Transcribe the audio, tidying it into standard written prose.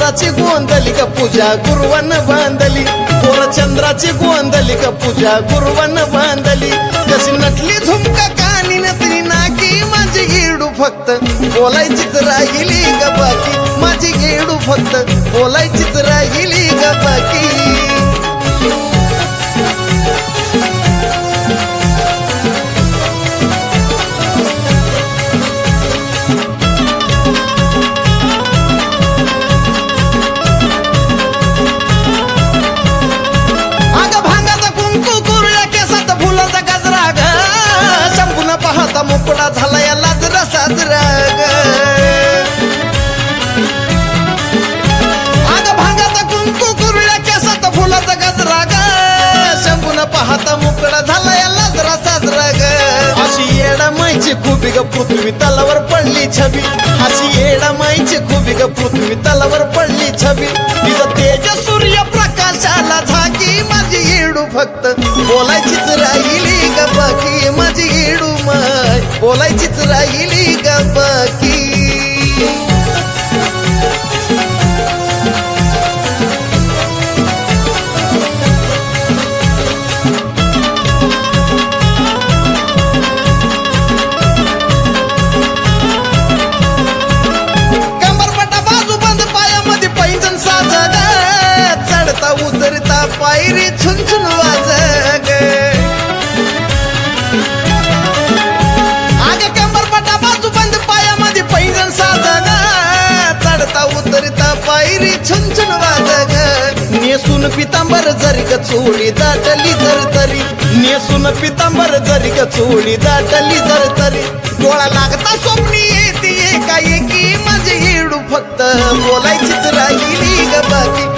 चंद्राची गोंधली का पूजा गुरुवन बांधली चंद्राची गोंधली का पूजा गुरुवन बांधली कशी नटली झुमका कानी नतनी नाकी माझी गेडू फक्त बोलायचीच राहिली ग बाकी माझी गेडू फक्त बोलायचीच राहिली ग बाकी मुकडा झाला या लाजरा साजरा आग भांगाचा कुंकू कुरळ्या केसात फुलाचा गजरा ग शंभून पाहता मुकडा झाला या लाजरा साजरा ग अशी येडा माईची खूबी ग पृथ्वी तलावर पडली छबी अशी येडा माईची खूबी ग पृथ्वी तलावर पडली छबी तिचा तेज सूर्य प्रकाशाला झाकी माझी येडू फक्त बोलायचीच राहिली ग बाकी माझी येडू माय बोलायचीच राहिली ग बाकी कंबरपटा बाजू बंद पायामध्ये पैंजण साज चढता उतरता पायरी छुनछुन वाज पायरी छुनछुन वाजग नेसून पितांबर जरी ग चोळी दाटली जरतरी नेसून पितांबर जरी ग चोळी दाटली जरतरी डोळा लागता स्वप्नी येते एकाएकी माझी येडू फक्त बोलायचीच राहिली ग बाकी